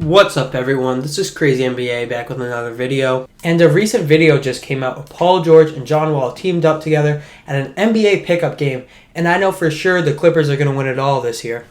What's up everyone, this is Crazy NBA back with another video. And a recent video just came out of Paul George and John Wall teamed up together at an NBA pickup game. And I know for sure the Clippers are going to win it all this year.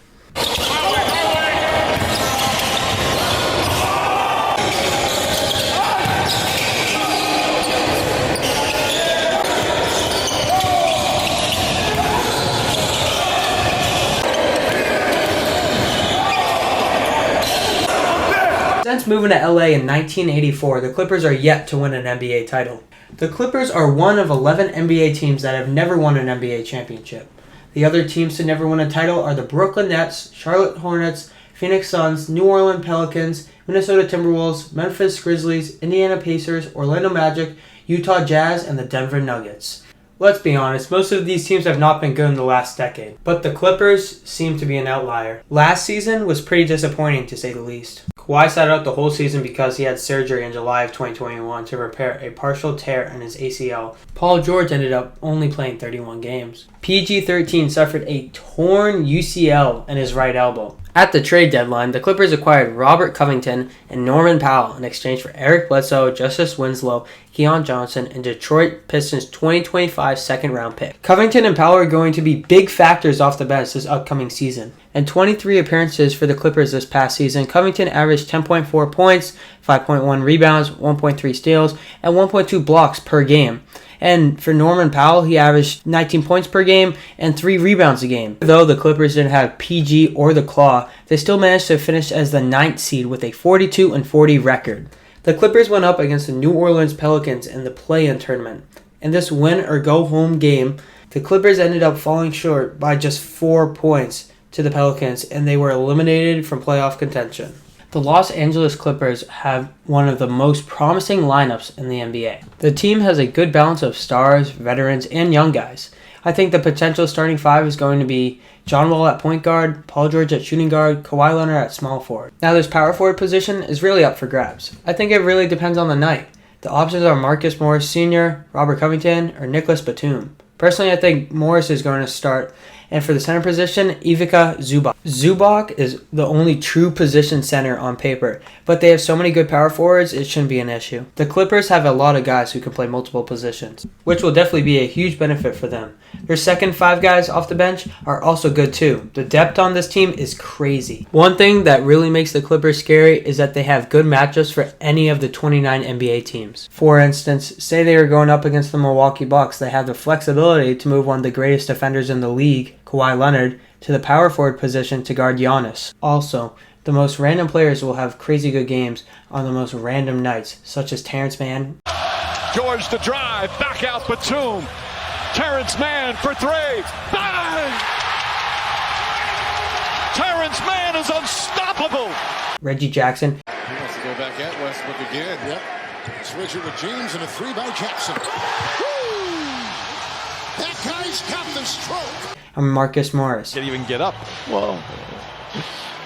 Since moving to LA in 1984, the Clippers are yet to win an NBA title. The Clippers are one of 11 NBA teams that have never won an NBA championship. The other teams to never win a title are the Brooklyn Nets, Charlotte Hornets, Phoenix Suns, New Orleans Pelicans, Minnesota Timberwolves, Memphis Grizzlies, Indiana Pacers, Orlando Magic, Utah Jazz, and the Denver Nuggets. Let's be honest, most of these teams have not been good in the last decade, but the Clippers seem to be an outlier. Last season was pretty disappointing to say the least. Kawhi sat out the whole season because he had surgery in July of 2021 to repair a partial tear in his ACL. Paul George ended up only playing 31 games. PG-13 suffered a torn UCL in his right elbow. At the trade deadline, the Clippers acquired Robert Covington and Norman Powell in exchange for Eric Bledsoe, Justice Winslow, Keon Johnson, and Detroit Pistons 2025 second-round pick. Covington and Powell are going to be big factors off the bench this upcoming season. In 23 appearances for the Clippers this past season, Covington averaged 10.4 points, 5.1 rebounds, 1.3 steals, and 1.2 blocks per game. And for Norman Powell, he averaged 19 points per game and 3 rebounds a game. Though the Clippers didn't have PG or the Claw, they still managed to finish as the 9th seed with a 42-40 record. The Clippers went up against the New Orleans Pelicans in the play-in tournament. In this win-or-go-home game, the Clippers ended up falling short by just 4 points to the Pelicans, and they were eliminated from playoff contention. The Los Angeles Clippers have one of the most promising lineups in the NBA. The team has a good balance of stars, veterans, and young guys. I think the potential starting five is going to be John Wall at point guard, Paul George at shooting guard, Kawhi Leonard at small forward. Now this power forward position is really up for grabs. I think it really depends on the night. The options are Marcus Morris Sr., Robert Covington, or Nicholas Batum. Personally, I think Morris is going to start. And for the center position, Ivica Zubac. Zubac is the only true position center on paper, but they have so many good power forwards, it shouldn't be an issue. The Clippers have a lot of guys who can play multiple positions, which will definitely be a huge benefit for them. Their second 5 guys off the bench are also good too. The depth on this team is crazy. One thing that really makes the Clippers scary is that they have good matchups for any of the 29 NBA teams. For instance, say they are going up against the Milwaukee Bucks, they have the flexibility to move one of the greatest defenders in the league, Kawhi Leonard, to the power forward position to guard Giannis. Also, the most random players will have crazy good games on the most random nights, such as Terrence Mann. George the drive, back out Batum. Terrence Mann for 3. Bang! Terrence Mann is unstoppable. Reggie Jackson. He wants to go back at Westbrook again. Yep. Switcher with James and a 3 by Jackson. Woo! That guy's got the stroke. And Marcus Morris. Can't even get up. Whoa.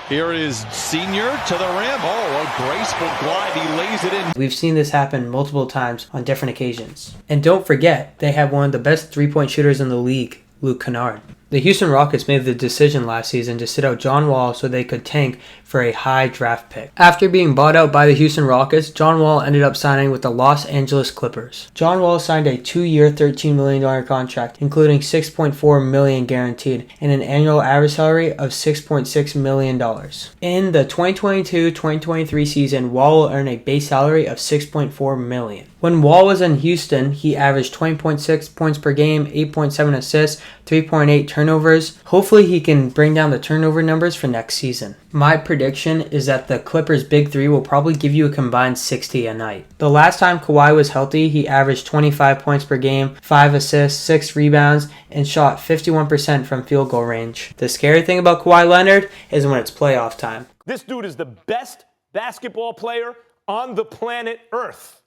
Here is Senior to the rim. Oh, a graceful glide. He lays it in. We've seen this happen multiple times on different occasions. And don't forget, they have one of the best three-point shooters in the league, Luke Kennard. The Houston Rockets made the decision last season to sit out John Wall so they could tank for a high draft pick. After being bought out by the Houston Rockets, John Wall ended up signing with the Los Angeles Clippers. John Wall signed a 2-year, $13 million contract, including $6.4 million guaranteed and an annual average salary of $6.6 million. In the 2022-2023 season, Wall will earn a base salary of $6.4 million. When Wall was in Houston, he averaged 20.6 points per game, 8.7 assists, 3.8 turnovers. Hopefully he can bring down the turnover numbers for next season. My prediction is that the Clippers' big three will probably give you a combined 60 a night. The last time Kawhi was healthy, he averaged 25 points per game, 5 assists, 6 rebounds, and shot 51% from field goal range. The scary thing about Kawhi Leonard is when it's playoff time. This dude is the best basketball player on the planet Earth.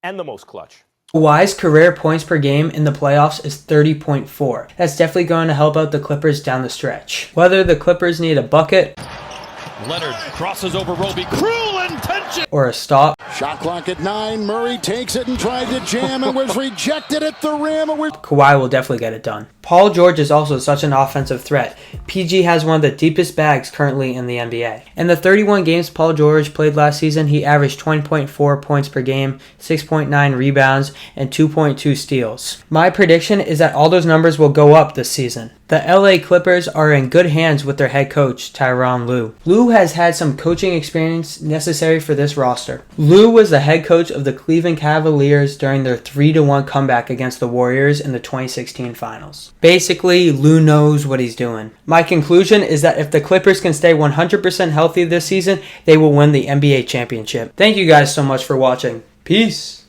And the most clutch. Kawhi's career points per game in the playoffs is 30.4. That's definitely going to help out the Clippers down the stretch. Whether the Clippers need a bucket, Leonard crosses over Roby. Cruel intention. Or a stop. Shot clock at 9. Murray takes it and tried to jam and was rejected at the rim. Kawhi will definitely get it done. Paul George is also such an offensive threat. PG has one of the deepest bags currently in the NBA. In the 31 games Paul George played last season, he averaged 20.4 points per game, 6.9 rebounds, and 2.2 steals. My prediction is that all those numbers will go up this season. The LA Clippers are in good hands with their head coach, Tyronn Lue. Lue has had some coaching experience necessary for this roster. Lue was the head coach of the Cleveland Cavaliers during their 3-1 comeback against the Warriors in the 2016 finals. Basically, Lue knows what he's doing. My conclusion is that if the Clippers can stay 100% healthy this season, they will win the NBA championship. Thank you guys so much for watching. Peace!